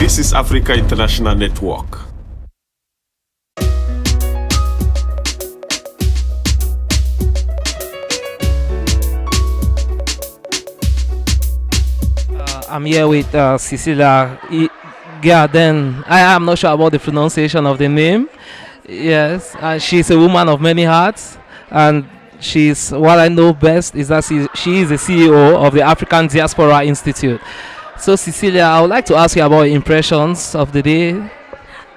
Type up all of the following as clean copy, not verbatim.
This is Africa International Network. I'm here with Cecilia Gärding. I am not sure about the pronunciation of the name. Yes, she's a woman of many hearts, and she's what I know best is that she is the CEO of the African Diaspora Institute. So, Cecilia, I would like to ask you about your impressions of the day.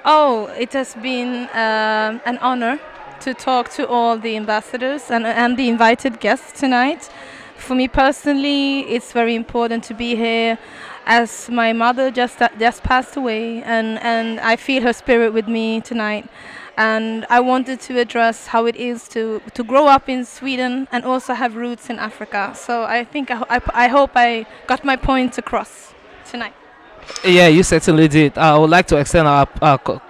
Oh, it has been an honor to talk to all the ambassadors and the invited guests tonight. For me personally, it's very important to be here as my mother just passed away, and I feel her spirit with me tonight. And I wanted to address how it is to grow up in Sweden and also have roots in Africa. So I think I hope I got my point across tonight. Yeah, you certainly did. I would like to extend our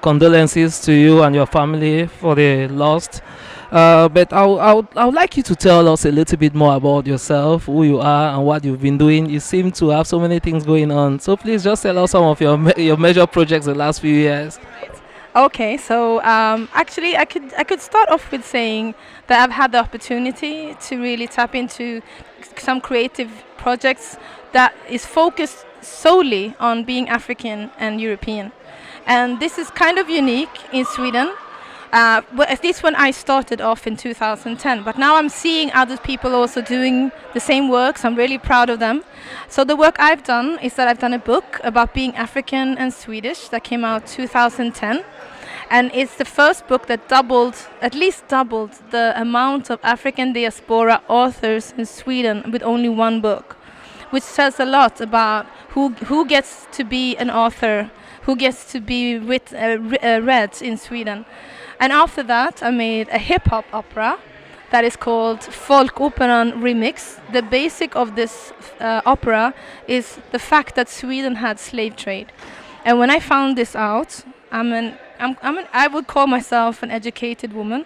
condolences to you and your family for the loss. But I would like you to tell us a little bit more about yourself, who you are, and what you've been doing. You seem to have so many things going on. So please just tell us some of your major projects the last few years. Okay, so actually, I could start off with saying that I've had the opportunity to really tap into some creative projects that is focused solely on being African and European, and this is kind of unique in Sweden. Well, at least when I started off in 2010, but now I'm seeing other people also doing the same work, so I'm really proud of them. So the work I've done is that I've done a book about being African and Swedish that came out 2010, and it's the first book that at least doubled the amount of African diaspora authors in Sweden with only one book, which says a lot about who gets to be an author, who gets to be read in Sweden. And after that, I made a hip-hop opera that is called Folkoperan Remix. The basic of this opera is the fact that Sweden had slave trade. And when I found this out, I would call myself an educated woman,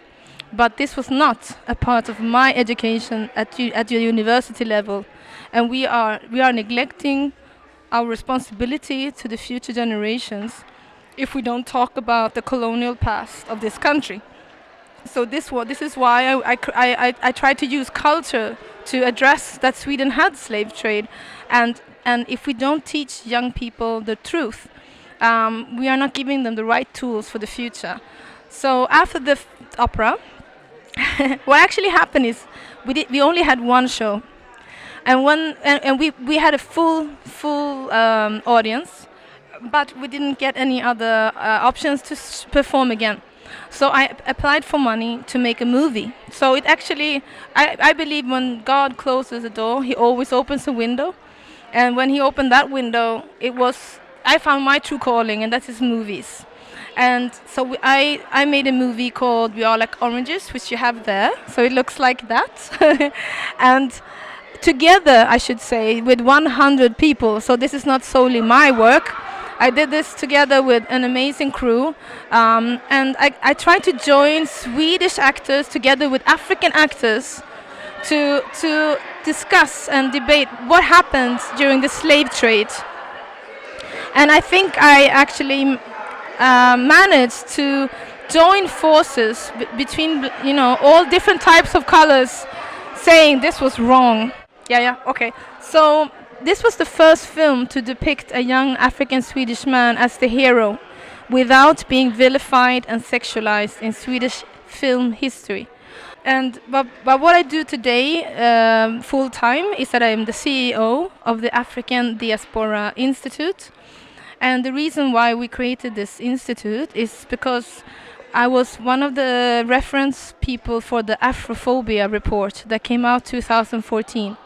but this was not a part of my education at the university level. And we are neglecting our responsibility to the future generations if we don't talk about the colonial past of this country. So this is why I try to use culture to address that Sweden had slave trade, and if we don't teach young people the truth, we are not giving them the right tools for the future. So after the opera, what actually happened is we only had one show, and we had a full audience, but we didn't get any other options to perform again. So I applied for money to make a movie. So it actually, I believe when God closes a door, He always opens a window. And when He opened that window, I found my true calling, and that is movies. And so I made a movie called We Are Like Oranges, which you have there. So it looks like that. And together, I should say, with 100 people. So this is not solely my work. I did this together with an amazing crew, and I tried to join Swedish actors together with African actors to discuss and debate what happened during the slave trade. And I think I actually managed to join forces between all different types of colors, saying this was wrong. Yeah, okay. So this was the first film to depict a young African Swedish man as the hero without being vilified and sexualized in Swedish film history. But what I do today full time is that I am the CEO of the African Diaspora Institute. And the reason why we created this institute is because I was one of the reference people for the Afrophobia report that came out 2014.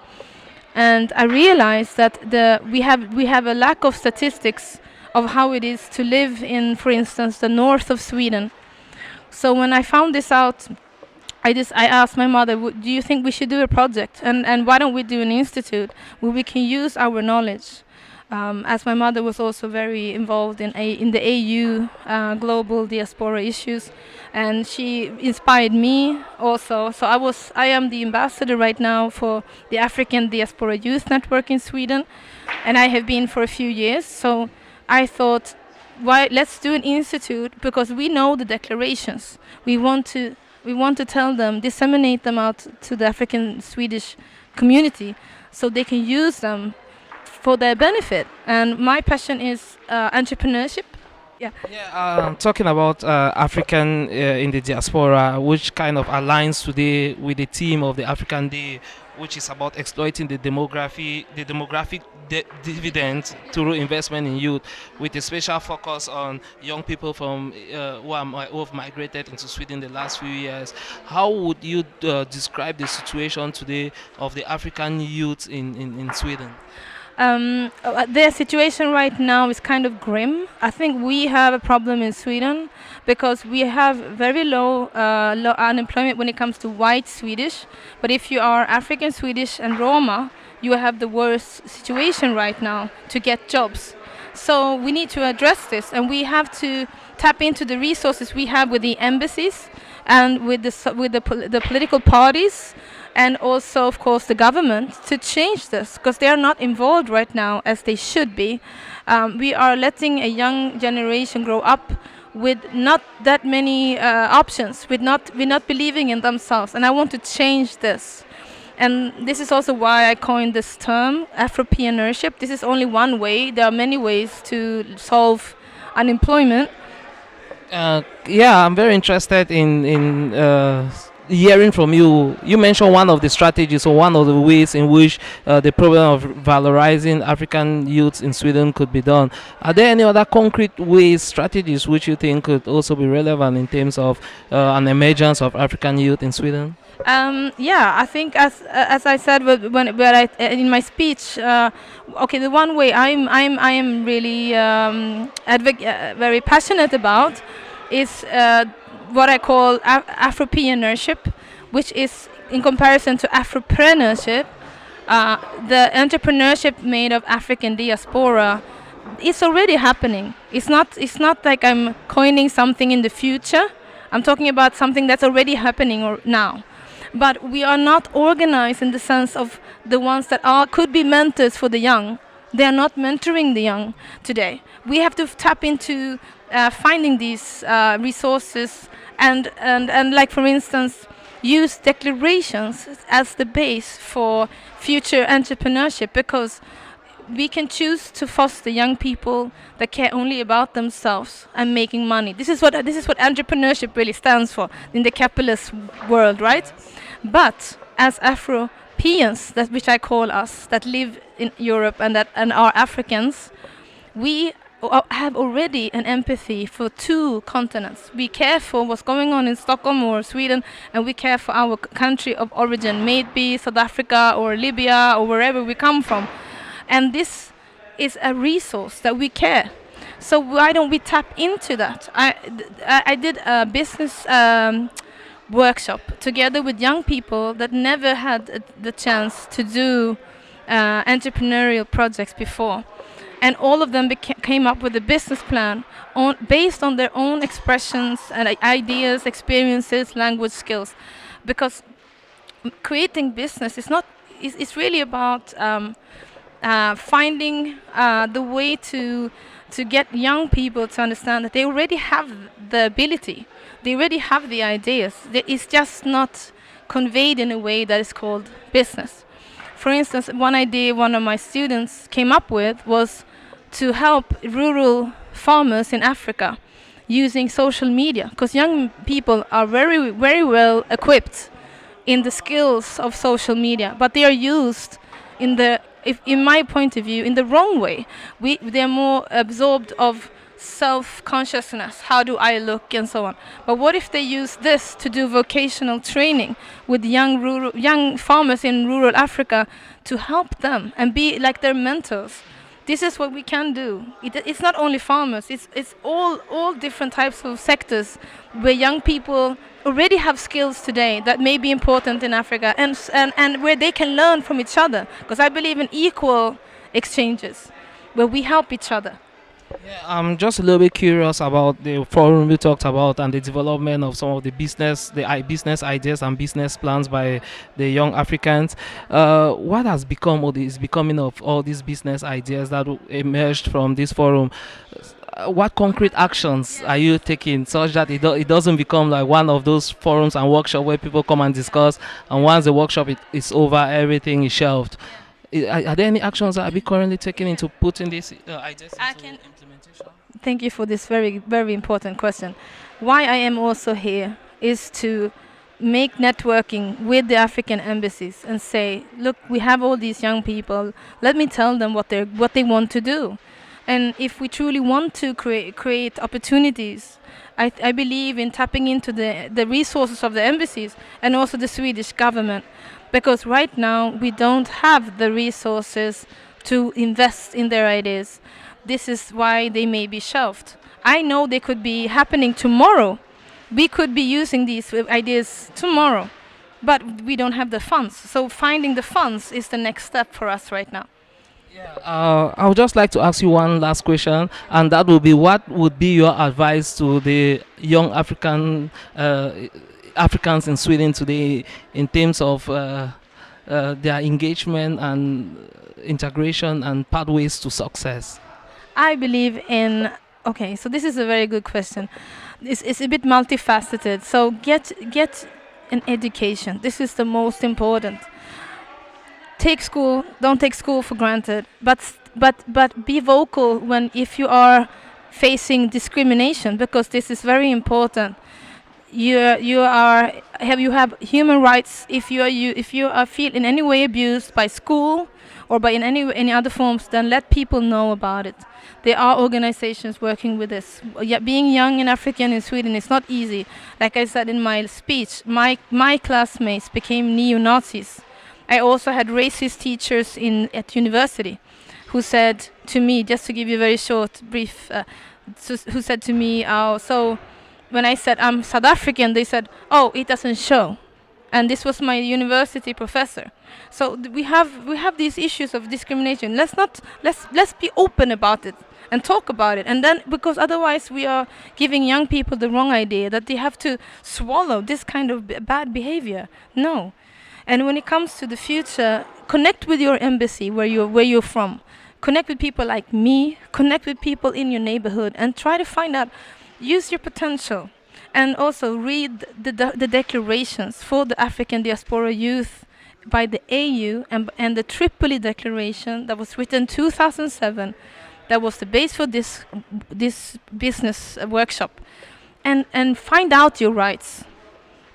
And I realized that we have a lack of statistics of how it is to live in, for instance, the north of Sweden. So when I found this out, I asked my mother, do you think we should do a project? And why don't we do an institute where we can use our knowledge? As my mother was also very involved in the AU global diaspora issues, and she inspired me also. So I am the ambassador right now for the African Diaspora Youth Network in Sweden, and I have been for a few years. So I thought, why let's do an institute, because we know the declarations. We want to tell them, disseminate them out to the African Swedish community, so they can use them for their benefit. And my passion is entrepreneurship. Yeah. Yeah, talking about African in the diaspora, which kind of aligns today with the theme of the African Day, which is about exploiting the demographic dividend through investment in youth, with a special focus on young people from who have migrated into Sweden the last few years. How would you describe the situation today of the African youth in Sweden? Their situation right now is kind of grim. I think we have a problem in Sweden because we have very low unemployment when it comes to white Swedish. But if you are African Swedish and Roma, you have the worst situation right now to get jobs. So we need to address this, and we have to tap into the resources we have with the embassies and with the political parties, and also, of course, the government, to change this, because they are not involved right now as they should be. We are letting a young generation grow up with not that many options, with we're not believing in themselves, and I want to change this. And this is also why I coined this term, Afropeaneurship. This is only one way. There are many ways to solve unemployment. Yeah, I'm very interested in hearing from you. You mentioned one of the strategies, or one of the ways in which the problem of valorizing African youths in Sweden could be done. Are there any other concrete ways, strategies, which you think could also be relevant in terms of an emergence of African youth in Sweden? Yeah, I think as I said in my speech, the one way I am really very passionate about is what I call Afropeaneurship, which is in comparison to Afropreneurship, the entrepreneurship made of African diaspora. It's already happening. It's not like I'm coining something in the future. I'm talking about something that's already happening now. But we are not organized in the sense of the ones that could be mentors for the young. They are not mentoring the young today. We have to tap into finding these resources and like, for instance, use declarations as the base for future entrepreneurship, because we can choose to foster young people that care only about themselves and making money. This is what entrepreneurship really stands for in the capitalist world, right? But as Afropeans, which I call us, that live in Europe and are Africans, we have already an empathy for two continents. We care for what's going on in Stockholm or Sweden, and we care for our country of origin, may it be South Africa or Libya or wherever we come from. And this is a resource that we care. So why don't we tap into that? I did a business workshop together with young people that never had the chance to do entrepreneurial projects before. And all of them came up with a business plan based on their own expressions and ideas, experiences, language skills. Because creating business it's really about finding the way to get young people to understand that they already have the ability, they already have the ideas. It's just not conveyed in a way that is called business. For instance, one idea one of my students came up with was to help rural farmers in Africa using social media, because young people are very, very well equipped in the skills of social media, but they are used in my point of view, in the wrong way. They're more absorbed of self-consciousness, how do I look, and so on. But what if they use this to do vocational training with young farmers in rural Africa to help them and be like their mentors? This is what we can do. It's not only farmers, it's all different types of sectors where young people already have skills today that may be important in Africa, and where they can learn from each other, because I believe in equal exchanges where we help each other. I'm just a little bit curious about the forum we talked about and the development of some of the business ideas and business plans by the young Africans. What has become or is becoming of all these business ideas that emerged from this forum? What concrete actions are you taking such that it doesn't become like one of those forums and workshops where people come and discuss, and once the workshop is over, everything is shelved? Are there any actions that are being currently taken into putting these ideas into implementation? Thank you for this very, very important question. Why I am also here is to make networking with the African embassies and say, look, we have all these young people. Let me tell them what they want to do. And if we truly want to create opportunities, I believe in tapping into the resources of the embassies and also the Swedish government. Because right now we don't have the resources to invest in their ideas. This is why they may be shelved. I know they could be happening tomorrow. We could be using these ideas tomorrow, but we don't have the funds. So finding the funds is the next step for us right now. I would just like to ask you one last question, and that would be, what would be your advice to the young Africans in Sweden today in terms of their engagement and integration and pathways to success? I believe in, okay, so this is a very good question. It's a bit multifaceted. So get an education. This is the most important. Don't take school for granted, but be vocal if you are facing discrimination, because this is very important. You have human rights. If you are feel in any way abused by school or by in any other forms, then let people know about it. There are organizations working with this. Being young and African in Sweden is not easy. Like I said in my speech, my classmates became neo-Nazis. I also had racist teachers at university who said to me, just to give you a very short brief, who said to me, oh, so when I said I'm South African, they said, oh, it doesn't show. And this was my university professor. So we have these issues of discrimination. Let's be open about it and talk about it. And then, because otherwise we are giving young people the wrong idea that they have to swallow this kind of bad behavior. No. And when it comes to the future, connect with your embassy where you're from. Connect with people like me. Connect with people in your neighborhood and try to find out. Use your potential, and also read the declarations for the African diaspora youth by the AU and the Tripoli Declaration that was written 2007. That was the base for this business workshop, and find out your rights.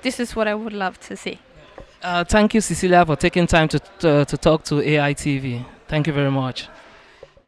This is what I would love to see. Thank you, Cecilia, for taking time to talk to AITV. Thank you very much.